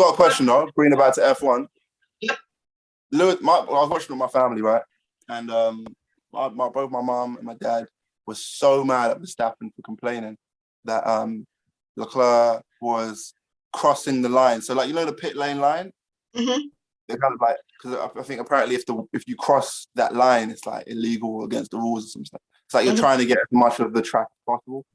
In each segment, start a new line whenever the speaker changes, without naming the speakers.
got a question though. Bringing it back to F1.
Yep.
Lewis, I was watching with my family, right? And both my mom and my dad was so mad at Verstappen for complaining that Leclerc was crossing the line. So, like, you know, the pit lane line.
Mm-hmm.
They're kind of like, because I think apparently if you cross that line, it's like illegal against the rules or something. It's like you're trying to get as much of the track as possible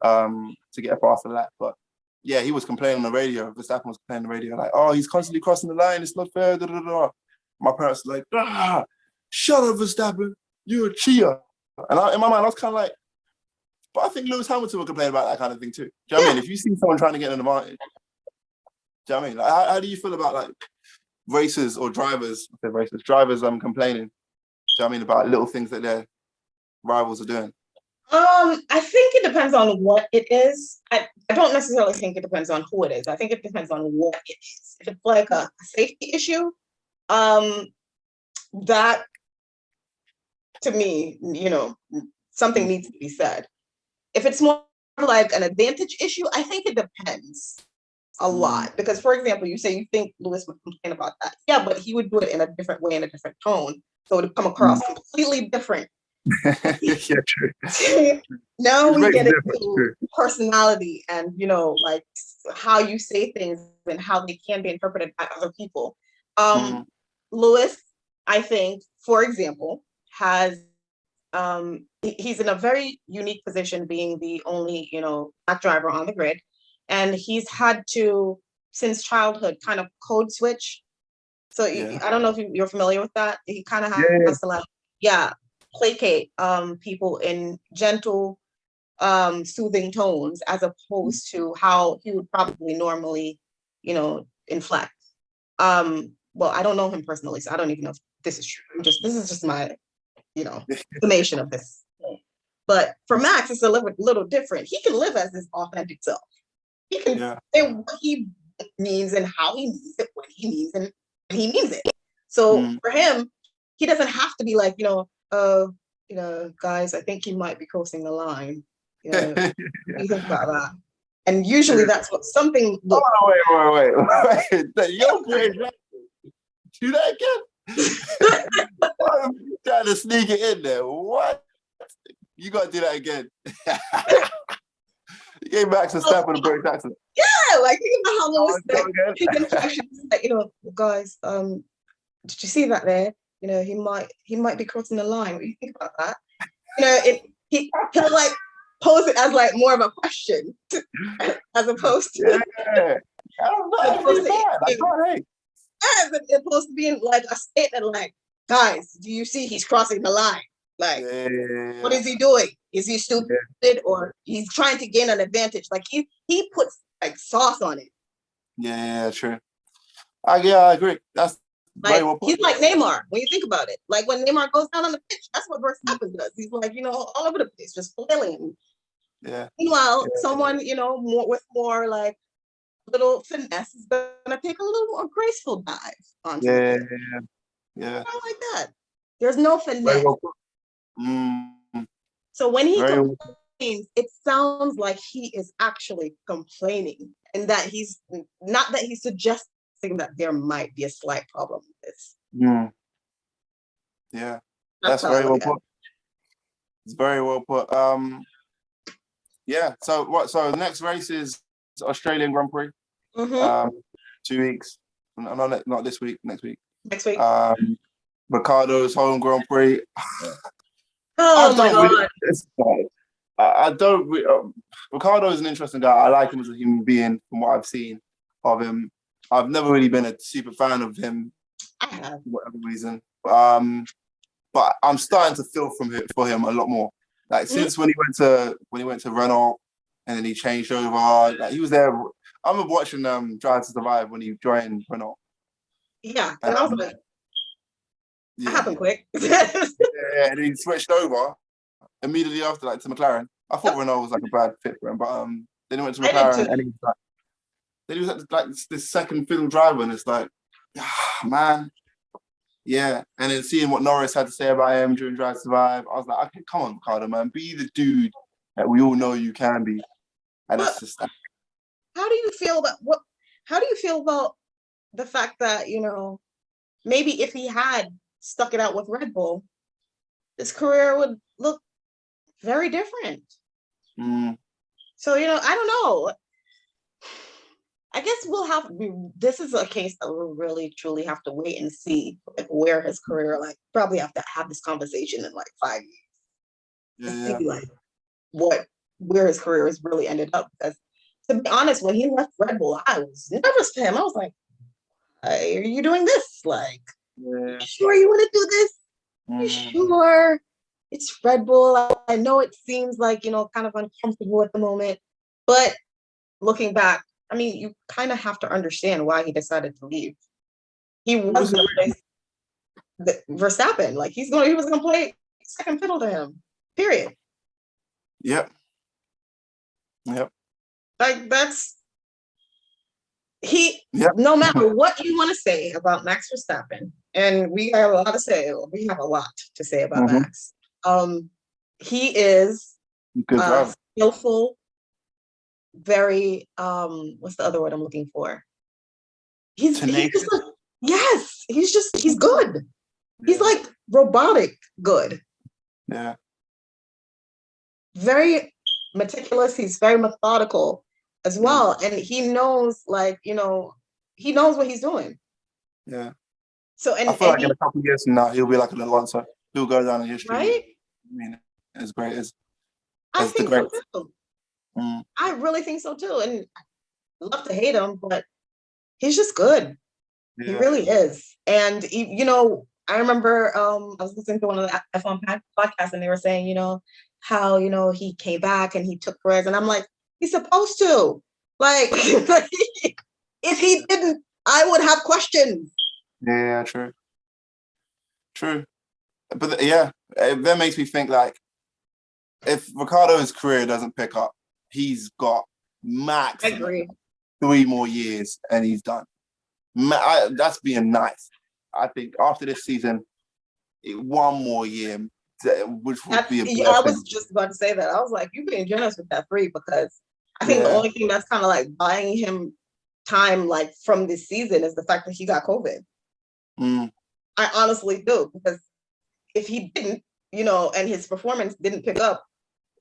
to get a faster lap. But yeah, he was complaining on the radio. Verstappen was complaining on the radio, like, oh, he's constantly crossing the line. It's not fair. Da, da, da. My parents were like, shut up, Verstappen. You're a cheater. And in my mind, I was kind of like, but I think Lewis Hamilton would complain about that kind of thing too. Do you know what I mean? If you see someone trying to get an advantage, do you know what I mean? Like, how do you feel about like racers or drivers complaining? Do you know what I mean, about little things that their rivals are doing?
I think it depends on what it is. I don't necessarily think it depends on who it is. I think it depends on what it is. If it's like a safety issue, that to me, you know, something needs to be said. If it's more like an advantage issue, I think it depends a lot. Because, for example, you say you think Lewis would complain about that. Yeah, but he would do it in a different way, in a different tone. So it would come across completely different.
Yeah, true.
Now we get into personality and, you know, like how you say things and how they can be interpreted by other people. Lewis, I think, for example, has he's in a very unique position, being the only, you know, black driver on the grid, and he's had to, since childhood, kind of code switch. So I don't know if you're familiar with that. He kind of has to like, placate people in gentle, soothing tones, as opposed to how he would probably normally, you know, inflect. Well, I don't know him personally, so I don't even know if this is true. This is just my, you know, summation of this. But for Max, it's a little different. He can live as his authentic self. He can say what he means and how he means it, when he means it, and he means it. So for him, he doesn't have to be like, you know, guys, I think he might be crossing the line. You know, you think about that. And usually that's what something.
Wait. Yo, do that again. I'm trying to sneak it in there. What? You got to do that again. You gave Max a step on the British accent.
Yeah, like think about how Lewis said, like, you know, guys, did you see that there? You know, he might be crossing the line. What do you think about that? You know, he'll like pose it as like more of a question as opposed to
I don't know.
As opposed to being like a statement like, guys, do you see he's crossing the line? Like, what is he doing? Is he stupid or he's trying to gain an advantage? Like he puts like sauce on it.
Yeah, true. I agree. That's
like,
very well put.
He's like Neymar when you think about it. Like when Neymar goes down on the pitch, that's what Verstappen does. He's like, you know, all over the place, just flailing.
Yeah.
Meanwhile, someone, you know, with more like little finesse is gonna take a little more graceful dive onto it.
Yeah.
Not like that. There's no finesse. So when he complains, it sounds like he is actually complaining, and that he's not that he's suggesting that there might be a slight problem with this.
Yeah, that's very well put. It's very well put. Yeah. So what? So the next race is Australian Grand Prix. 2 weeks. Not this week. Next week.
Next week.
Ricardo's home Grand Prix.
Oh my God.
I don't. Ricardo is an interesting guy. I like him as a human being from what I've seen of him. I've never really been a super fan of him for whatever reason. But I'm starting to feel for him a lot more. Like since when he went to Renault and then he changed over. Like he was there. I remember watching Drive to Survive when he joined Renault.
Yeah, and I was like, that happened quick.
And he switched over immediately after, like, to McLaren. I thought Renault was like a bad fit for him, but then he went to McLaren and he was like this second fiddle driver, and it's like, man, yeah. And then seeing what Norris had to say about him during Drive to Survive, I was like, okay, come on, Ricardo, man, be the dude that we all know you can be. And it's just like,
how do you feel about the fact that, maybe if he had stuck it out with Red Bull, his career would look very different. So, I don't know. I guess this is a case that we'll really truly have to wait and see like where his career, like probably have to have this conversation in like 5 years.
Yeah.
See like where his career has really ended up. Because to be honest, when he left Red Bull, I was nervous for him. I was like, "Hey, are you doing this? Like, you sure you want to do this? You sure? It's Red Bull. I know it seems like, kind of uncomfortable at the moment, but looking back, I mean, you kind of have to understand why he decided to leave. He was going to play Verstappen. Like he was going to play second fiddle to him. Period.
Yep.
Like no matter what you want to say about Max Verstappen, and we have a lot to say. We have a lot to say about Max. He is skillful. Very what's the other word I'm looking for? He's good. He's like robotic good.
Yeah.
Very meticulous. He's very methodical as well. And he knows he knows what he's doing.
Yeah.
So
I feel like in a couple of years from now he'll be like an Alonso. He'll go down in history.
Right?
I mean, as great as
I think so too. I really think so too. And I love to hate him, but he's just good. Yeah. He really is. And I remember I was listening to one of the F1 podcasts and they were saying, how, he came back and he took Perez. And I'm like, he's supposed to. Like, if he didn't, I would have questions.
Yeah, true. But that makes me think like, if Ricciardo's career doesn't pick up, he's got max 3 more years and he's done. That's being nice. I think after this season, 1 more year, which would be a blessing.
I was just about to say that. I was like, you're being generous with that 3 because I think the only thing that's kind of like buying him time like from this season is the fact that he got COVID. I honestly do, because if he didn't, and his performance didn't pick up,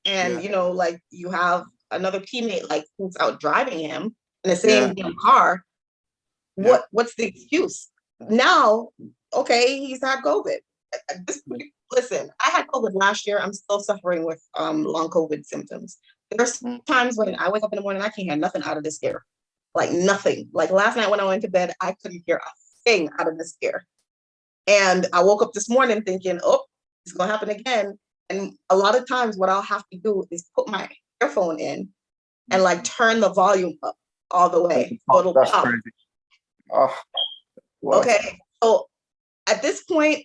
and like you have another teammate like who's out driving him in the same damn car, what's the excuse? Now, okay, he's had COVID. Listen, I had COVID last year. I'm still suffering with long COVID symptoms. There's times when I wake up in the morning, I can't hear nothing out of this ear. Like nothing. Like last night when I went to bed, I couldn't hear a thing out of this ear. And I woke up this morning thinking, oh, it's going to happen again. And a lot of times what I'll have to do is put my earphone in and like turn the volume up all the way. So it'll pop.
Crazy. Oh, wow.
Okay. So at this point,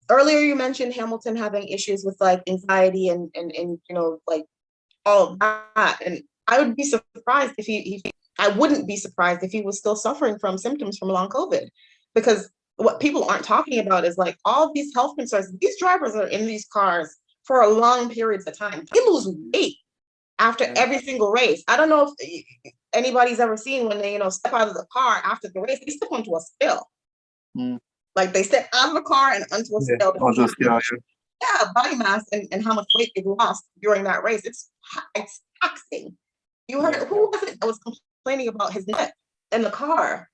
earlier you mentioned Hamilton having issues with like anxiety and like all of that. And I would be surprised if I wouldn't be surprised if he was still suffering from symptoms from long COVID, because what people aren't talking about is like all these health concerns. These drivers are in these cars for a long periods of time. They lose weight after every single race. I don't know if anybody's ever seen when they, step out of the car after the race, they step onto a scale. Like they step out of the car and onto a scale. Yeah, body mass and how much weight they've lost during that race. It's taxing. You heard who was it that was complaining about his neck in the car?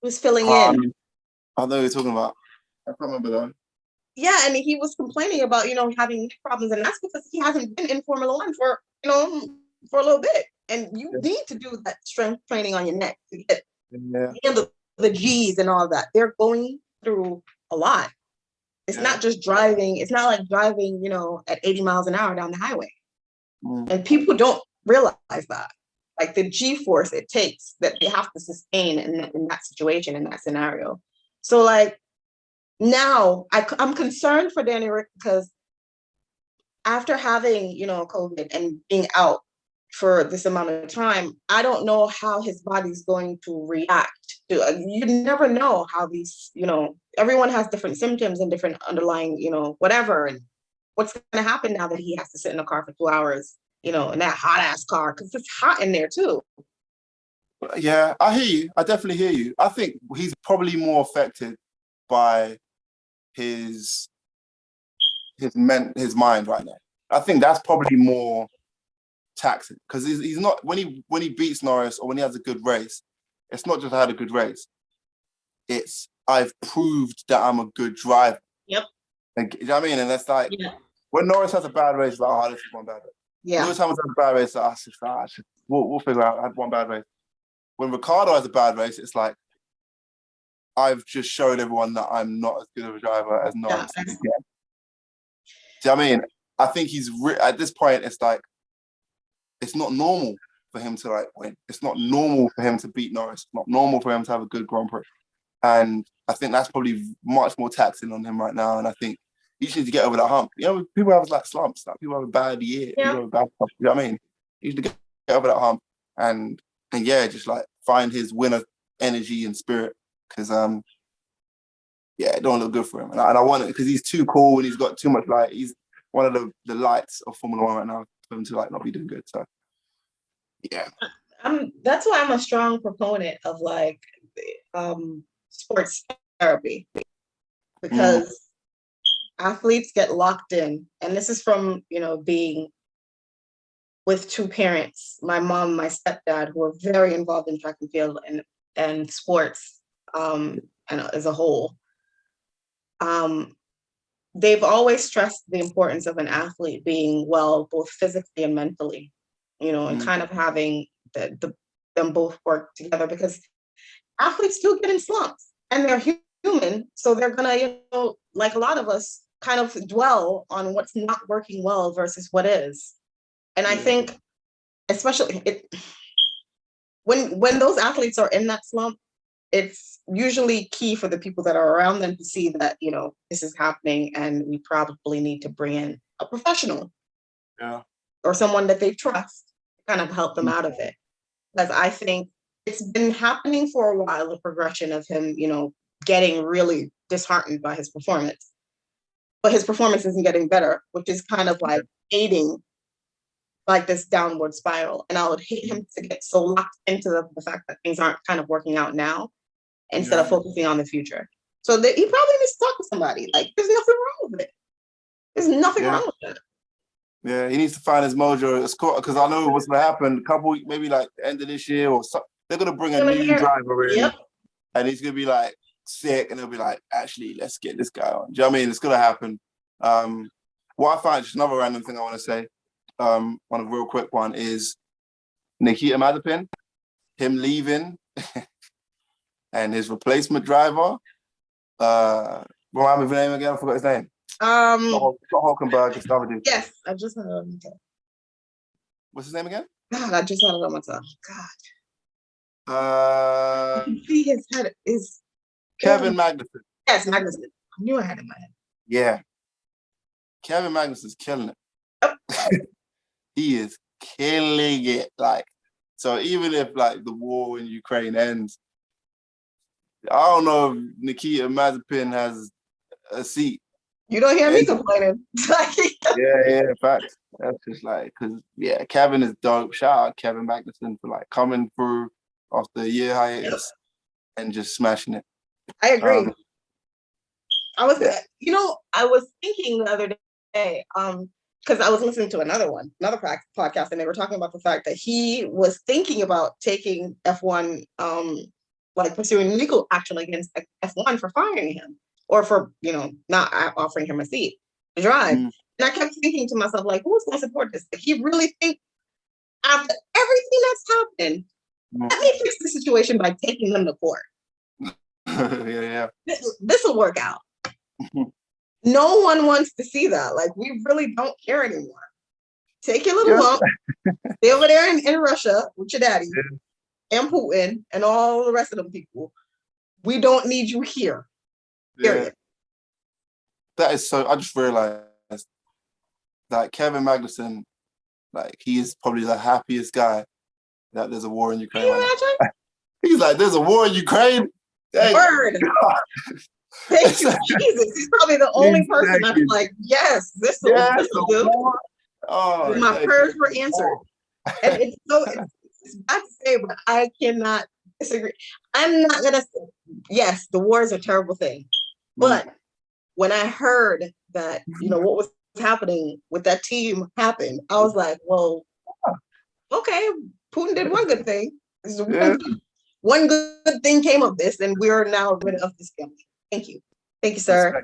Was filling in.
I know what you're talking about. I can't remember that.
Yeah, and he was complaining about, having neck problems, and that's because he hasn't been in Formula One for a little bit. And you need to do that strength training on your neck to get the G's and all that. They're going through a lot. It's not just driving. It's not like driving, at 80 miles an hour down the highway. And people don't realize that. Like the G-force it takes that they have to sustain in that situation, in that scenario. So like now I'm concerned for Danny Rick, because after having, COVID and being out for this amount of time, I don't know how his body's going to react to you never know how these, everyone has different symptoms and different underlying, whatever. And what's going to happen now that he has to sit in a car for 2 hours, in that hot ass car, because it's hot in there too.
Yeah, I hear you. I definitely hear you. I think he's probably more affected by his mind right now. I think that's probably more taxing because he's not when he beats Norris or when he has a good race. It's not just I had a good race. It's I've proved that I'm a good driver.
Yep.
Like, you know what I mean? And that's like when Norris has a bad race, like, oh, this is one bad race.
Yeah.
Lewis Hamilton has a bad race, like, we'll figure out. I had one bad race. When Ricardo has a bad race, it's like I've just showed everyone that I'm not as good of a driver as Norris. Do you know what I mean? I think he's at this point. It's like it's not normal for him to like win. It's not normal for him to beat Norris. It's not normal for him to have a good Grand Prix. And I think that's probably much more taxing on him right now. And I think he just needs to get over that hump. You know, people have like slumps. Like people have a bad year.
Yeah.
People have a bad stuff. You know what I mean? He needs to get over that hump and yeah, just like find his winner energy and spirit. Because it don't look good for him. And I want it because he's too cool and he's got too much light. He's one of the lights of Formula One right now for him to like not be doing good. So yeah.
That's why I'm a strong proponent of like sports therapy, because athletes get locked in, and this is from being with two parents, my mom, my stepdad, who are very involved in track and field and sports and as a whole. They've always stressed the importance of an athlete being well, both physically and mentally, and kind of having them both work together, because athletes do get in slumps and they're human. So they're gonna, like a lot of us, kind of dwell on what's not working well versus what is. And I think, especially when those athletes are in that slump, it's usually key for the people that are around them to see that, this is happening and we probably need to bring in a professional or someone that they trust to kind of help them out of it. Because I think it's been happening for a while, the progression of him, getting really disheartened by his performance. But his performance isn't getting better, which is kind of like aiding like this downward spiral. And I would hate him to get so locked into the fact that things aren't kind of working out now instead of focusing on the future. So he probably needs to talk to somebody. Like, there's nothing wrong with it. There's nothing wrong with it.
Yeah, he needs to find his mojo. Because I know what's going to happen. A couple, maybe like the end of this year or something. They're going to bring a new driver in. And he's going to be like sick. And they'll be like, actually, let's get this guy on. Do you know what I mean? It's going to happen. What I find, just another random thing I want to say, on a real quick one, is Nikita Mazepin, him leaving, and his replacement driver. Remind me of the name again. I forgot his name. Not Hulkenberg. It's the other dude.
Yes, I just had it on my tongue.
What's his name again?
God, I just had it on my tongue.
God.
You can see his head is
Kevin Magnussen.
Yes, Magnussen. I knew I had it in my head.
Yeah. Kevin Magnussen's killing it. He is killing it. Like, so even if like the war in Ukraine ends, I don't know if Nikita Mazepin has a seat.
You don't hear me complaining.
Yeah, in fact, that's just like, because Kevin is dope. Shout out Kevin Magnussen for like coming through after a year hiatus and just smashing it.
I agree. I was thinking the other day, because I was listening to another podcast, and they were talking about the fact that he was thinking about taking F1, like pursuing legal action against F1 for firing him or for, not offering him a seat to drive. And I kept thinking to myself, like, who's going to support this? Like, he really think after everything that's happened, let me fix the situation by taking them to court. This will work out. No one wants to see that. Like, we really don't care anymore. Take your little lump, stay over there in Russia with your daddy and Putin and all the rest of them people. We don't need you here. Period.
That is so. I just realized that Kevin Magnussen, like, he is probably the happiest guy that there's a war in Ukraine.
Can you imagine?
He's like, there's a war in Ukraine?
Word. Thank you, Jesus. He's probably the only person that's like, yes, this will do.
Oh,
my prayers were answered. And it's it's bad to say, but I cannot disagree. I'm not gonna say, yes, the war is a terrible thing. But when I heard that, what was happening with that team happened, I was like, well, okay, Putin did one good thing. One good thing came of this, and we're now rid of this family. Thank you. Thank you, sir.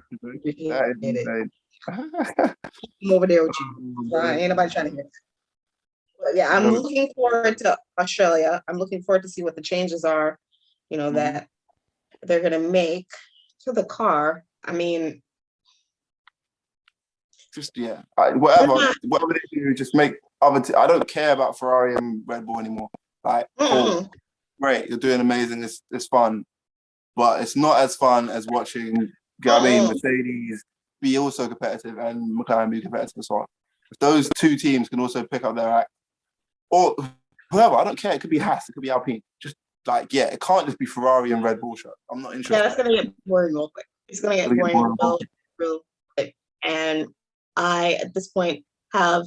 I'm over there with you. Ain't nobody trying to hear that. But yeah, I'm looking forward to Australia. I'm looking forward to see what the changes are, that they're going to make to the car. I mean,
just whatever they do, just make other. I don't care about Ferrari and Red Bull anymore. Like, cool, great, you're doing amazing. It's fun, but it's not as fun as watching. Mercedes be also competitive and McLaren be competitive as well. If those two teams can also pick up their act, or whoever, I don't care. It could be Haas, it could be Alpine. Just it can't just be Ferrari and Red Bull show. I'm not interested.
Yeah, that's gonna get boring real quick. It's gonna get boring real quick. And I, at this point, have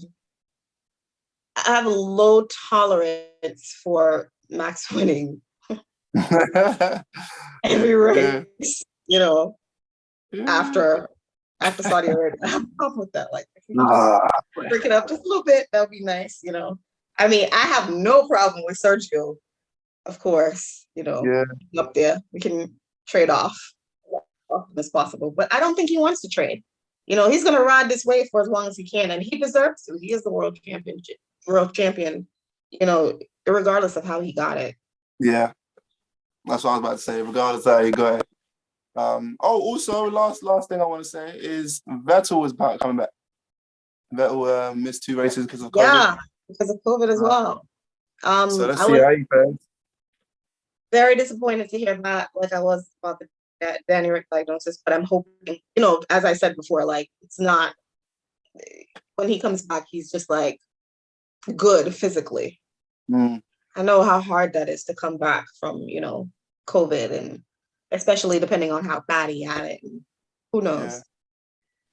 a low tolerance for Max winning every race. After Saudi Arabia, I have a problem with that. Like, if you break it up just a little bit, that would be nice. I mean, I have no problem with Sergio, of course. Up there, we can trade off as possible, but I don't think he wants to trade. He's going to ride this wave for as long as he can, and he deserves to. He is the world champion. Regardless of how he got it.
Yeah, that's what I was about to say. Regardless of how he got it. Also, last thing I want to say is Vettel is coming back. Vettel missed 2 races because of COVID.
Yeah, because of COVID as well.
So let's see how he fares.
Very disappointed to hear that, like I was about the Danny Rick diagnosis, but I'm hoping, as I said before, like, it's not, when he comes back, he's just like good physically. I know how hard that is to come back from, COVID, and especially depending on how bad he had it. And who knows? Yeah.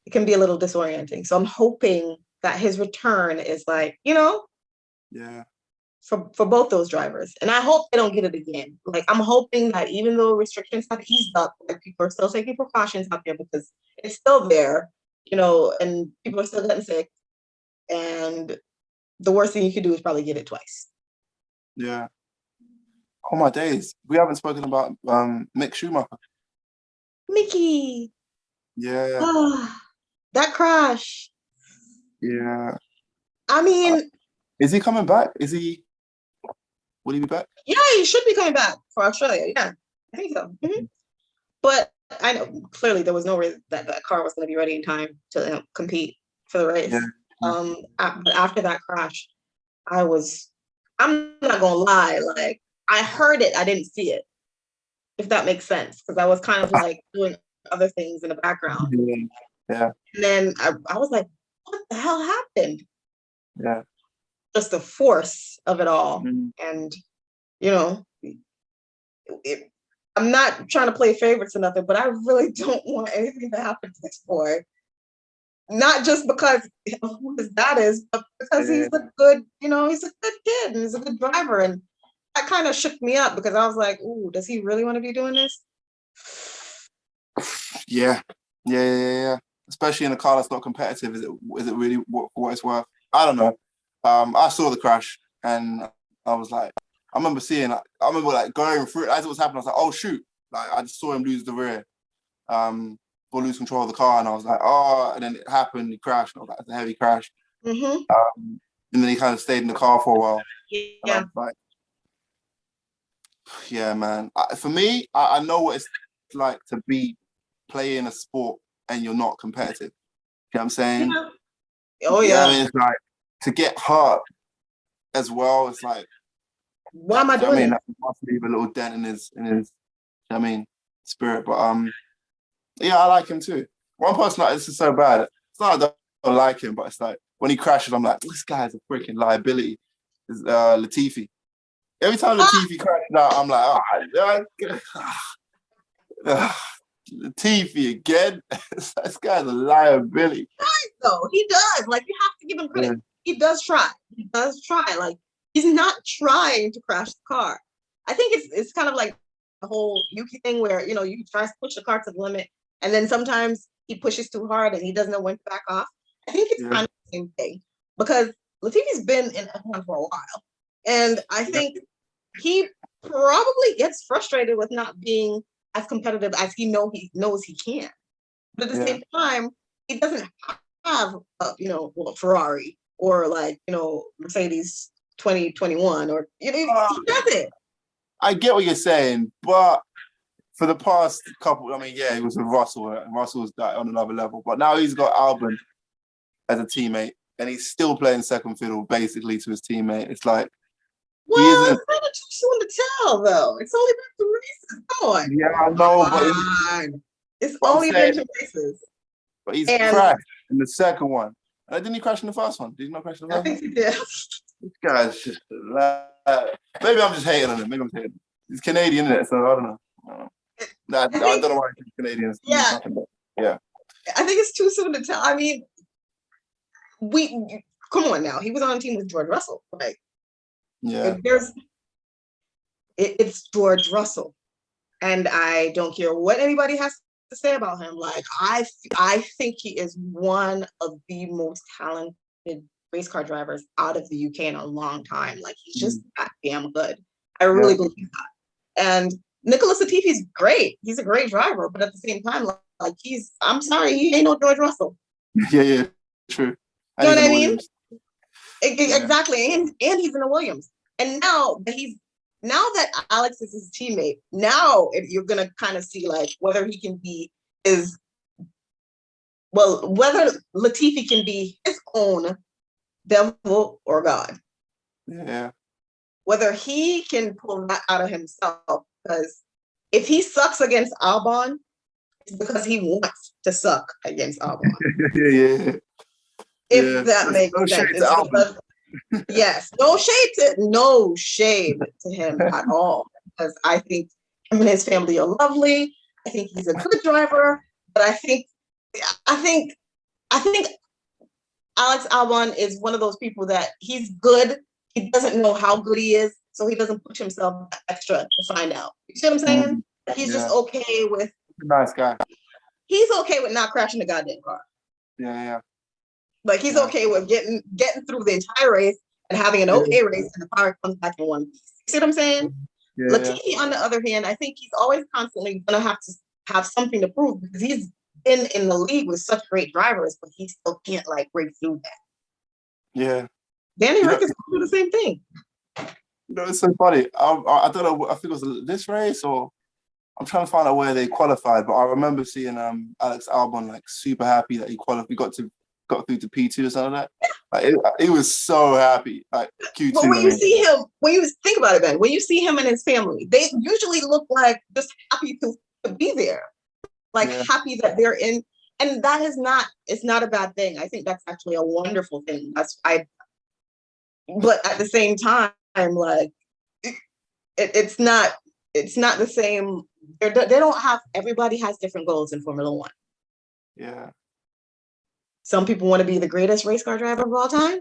It can be a little disorienting. So I'm hoping that his return is like, for both those drivers. And I hope they don't get it again. Like, I'm hoping that even though restrictions have eased up, like, people are still taking precautions out there because it's still there, and people are still getting sick. And the worst thing you could do is probably get it twice.
Yeah. Oh my days. We haven't spoken about Mick Schumacher.
Mickey.
Yeah.
That crash.
Yeah.
I mean,
is he coming back? Will he be back?
Yeah, he should be coming back for Australia. Yeah, I think so. Mm-hmm. But I know clearly there was no reason that car was going to be ready in time to compete for the race. Yeah. But after that crash, I'm not gonna lie, like, I heard it, I didn't see it, if that makes sense, because I was kind of like doing other things in the background.
Yeah.
And then I was like, what the hell happened?
Yeah.
Just the force of it all. And, I'm not trying to play favorites or nothing, but I really don't want anything to happen to this boy. Not just because of who his dad is, but because he's a good, he's a good kid and he's a good driver. And that kind of shook me up because I was like, ooh, does he really want to be doing this?
Yeah. Especially in a car that's not competitive. Is it really what it's worth? I don't know. I saw the crash and I was like, I remember going through it as it was happening. I was like, oh shoot! Like, I just saw him lose the rear, or lose control of the car, and I was like, oh! And then it happened. He crashed. And I was like, it's a heavy crash.
Mm-hmm.
And then he kind of stayed in the car for a while.
Yeah.
Like, yeah, man. For me, I know what it's like to be playing a sport and you're not competitive. You know what I'm saying?
Yeah. Oh yeah.
I mean, it's like to get hurt as well. It's like,
why am I doing
that must leave a little dent in his spirit. But yeah, I like him too. One person like this is so bad. It's not that I don't like him, but it's like when he crashes, I'm like, this guy's a freaking liability. It's Latifi. Every time Latifi crashes out, I'm like, Latifi again. This guy's a liability.
Right, though he does. Like, you have to give him credit. Yeah. He does try. Like, he's not trying to crash the car. I think it's kind of like the whole Yuki thing where, you know, you try to push the car to the limit and then sometimes he pushes too hard and he doesn't know when to back off. I think it's kind of the same thing because Latifi's been in F1 for a while. And I think he probably gets frustrated with not being as competitive as he knows he can. But at the same time, he doesn't have a Ferrari or like, you know, Mercedes 2021 or, you know, he doesn't.
I get what you're saying, but for the past couple, I mean, yeah, he was with Russell. Russell was on another level, but now he's got Albon as a teammate, and he's still playing second fiddle basically to his teammate. It's like,
well, it's kind of too soon to tell, though. It's only been 2 races. Come on.
Yeah, I know, but
it's only been 2 races.
But he's crashed in the second one. Didn't he crash in the first one? Did he not crash in the first one?
I think he did.
This guy's just maybe I'm just hating on him. Maybe I'm hating. He's Canadian, isn't it? So I don't know. I don't know why he's Canadian.
Yeah.
Yeah.
I think it's too soon to tell. I mean, come on now. He was on a team with George Russell. Like,
yeah.
It's George Russell. And I don't care what anybody has to say about him. Like, I think he is one of the most talented race car drivers out of the UK in a long time. Like, he's just that damn good. I really believe that. And Nicholas Latifi's great. He's a great driver, but at the same time, like I'm sorry, he ain't no George Russell.
Yeah, true.
You know what I mean? Exactly. And he's in the Williams. And now that Alex is his teammate, now you're gonna kind of see like whether he can be whether Latifi can be his own devil or God.
Yeah.
Whether he can pull that out of himself, because if he sucks against Albon, it's because he wants to suck against Albon.
Yeah.
If that makes sense. Yes, no shade to him at all. Because I think him and his family are lovely. I think he's a good driver, but I think Alex Albon is one of those people that he's good. He doesn't know how good he is, so he doesn't push himself extra to find out. You see what I'm saying? He's just okay with.
He's a nice guy.
He's okay with not crashing the goddamn car.
Yeah.
Like he's okay with getting through the entire race and having an okay race, and the car comes back in one piece. You see what I'm saying?
Yeah.
Latifi, on the other hand, I think he's always constantly gonna have to have something to prove because he's been in the league with such great drivers, but he still can't like break through that.
Yeah.
Danny Rick is doing the same thing.
You know, it's so funny. I don't know. I think it was this race, or I'm trying to find out where they qualified. But I remember seeing Alex Albon like super happy that he qualified. We got through to P2 or something like that. Like he was so happy. Like Q2.
But when you see him, think about it, Ben, when you see him and his family, they usually look like just happy to be there, like happy that they're in. And that is it's not a bad thing. I think that's actually a wonderful thing. But at the same time, like it's not the same. They don't have. Everybody has different goals in Formula One.
Yeah.
Some people want to be the greatest race car driver of all time.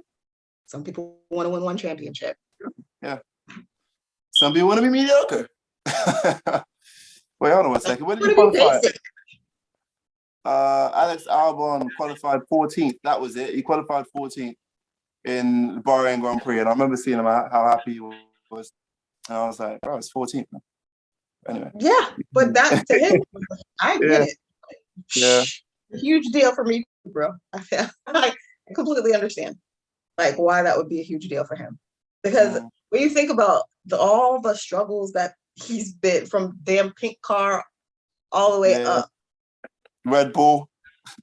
Some people want to win one championship.
Yeah. Some people want to be mediocre. Wait, hold on one second. Where did you qualify? Alex Albon qualified 14th. That was it. He qualified 14th in the Bahrain Grand Prix, and I remember seeing him how happy he was. And I was like, bro, it's 14th. Anyway.
Yeah, but that to him, I get it.
Yeah.
Huge deal for me, bro. I completely understand, like why that would be a huge deal for him. Because when you think about all the struggles that he's been from damn pink car all the way up.
Red Bull,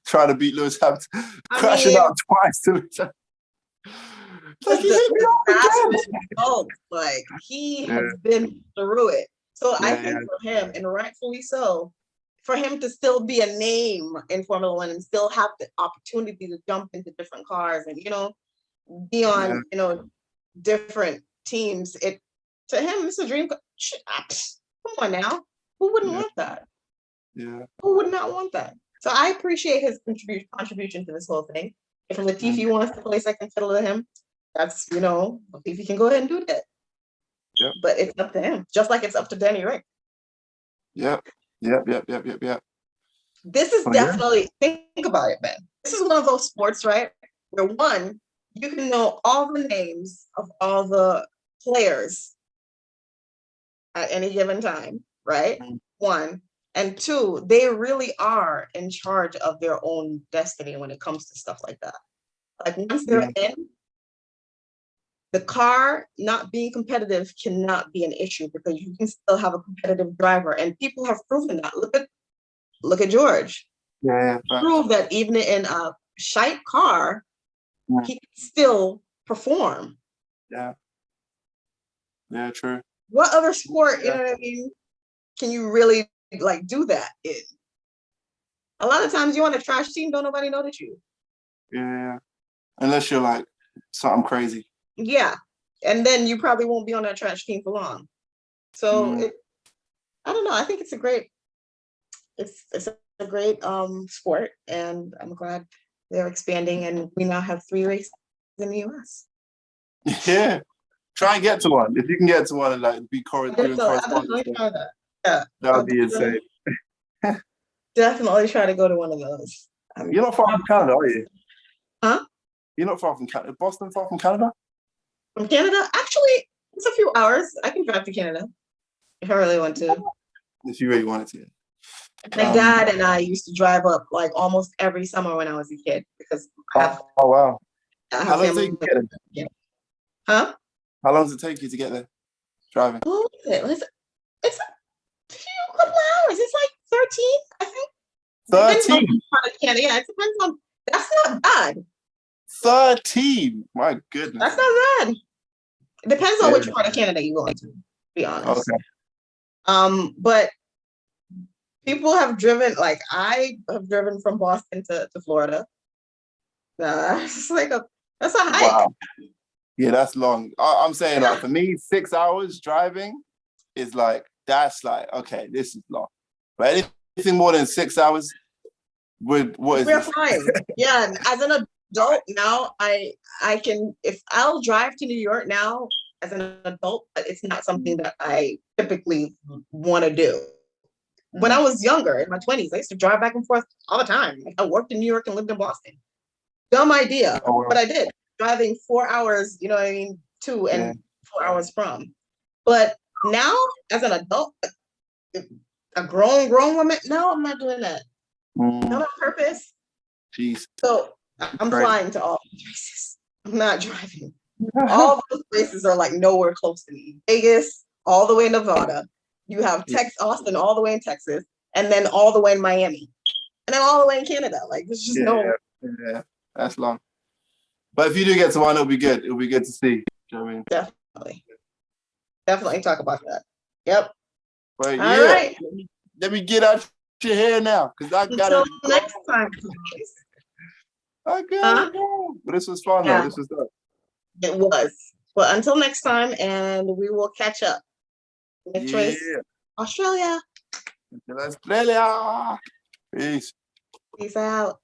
trying to beat Lewis Hamilton, crashing out twice to Lewis Hamilton. Like
he has been through it. So I think for him, and rightfully so, for him to still be a name in Formula One and still have the opportunity to jump into different cars and, be on, different teams, to him, it's a dream. Come on now. Who wouldn't want that?
Yeah.
Who would not want that? So I appreciate his contribution to this whole thing. If Latifi wants to play second fiddle to him, that's, if he can go ahead and do that.
Yep.
But it's up to him, just like it's up to Danny Rick.
Yep.
This is definitely, think about it, man. This is one of those sports, right? Where one, you can know all the names of all the players at any given time, right? Mm-hmm. One. And two, they really are in charge of their own destiny when it comes to stuff like that. Like once they're in, the car not being competitive cannot be an issue because you can still have a competitive driver. And people have proven that. Look at George.
Yeah.
Prove that even in a shite car, he can still perform.
Yeah. Yeah, true.
What other sport, you know what I mean, can you really like do that in? A lot of times you on a trash team, don't nobody know that you.
Yeah. Unless you're like something crazy.
Yeah. And then you probably won't be on that trash team for long. So I don't know. I think it's a great sport, and I'm glad they're expanding, and we now have 3 races in the US.
Yeah. Try and get to one. If you can get to one and like be
I'll definitely try that. Yeah.
That would be insane.
Definitely try to go to one of those.
You're not far from Canada, are you?
Huh?
You're not far from Canada. Boston far from Canada?
From Canada? Actually, it's a few hours. I can drive to Canada if I really want to.
If you really wanted to.
My dad and I used to drive up like almost every summer when I was a kid because
wow.
How long does it take you to get there? Huh?
How long does it take you to get there? Driving?
Oh, it's a few couple hours. It's like 13, I think.
13?
Canada. Yeah, it depends on. That's not bad.
13? My goodness.
That's not bad. It depends on which part of Canada you're going to be honest. Okay. But people have driven, like I have driven from Boston to Florida. It's like that's a hike.
Wow. Yeah, that's long. I'm saying like for me, 6 hours driving is like, that's like, okay, this is long. But anything more than 6 hours, we're
fine. Yeah, as an adult now, I can, if I'll drive to New York now as an adult, but it's not something that I typically want to do. When I was younger, in my 20s, I used to drive back and forth all the time. I worked in New York and lived in Boston. Dumb idea, but I did. Driving 4 hours, you know what I mean, to and 4 hours from. But now, as an adult, a grown woman, no, I'm not doing that. Not on purpose.
Jeez.
So I'm flying to all these races. I'm not driving. All those places are like nowhere close to me. Vegas, all the way in Nevada. You have Austin, all the way in Texas, and then all the way in Miami, and then all the way in Canada. Like there's just
Yeah, that's long. But if you do get to one, it'll be good. It'll be good to see. You know what I mean?
Definitely talk about that. Yep.
But all right. Let me get out your hair now, because I gotta.
Until next time, please.
I gotta go. But this was fun, though. This was good.
It was. But until next time, and we will catch up. Trace, Australia.
Australia. Peace.
Peace out.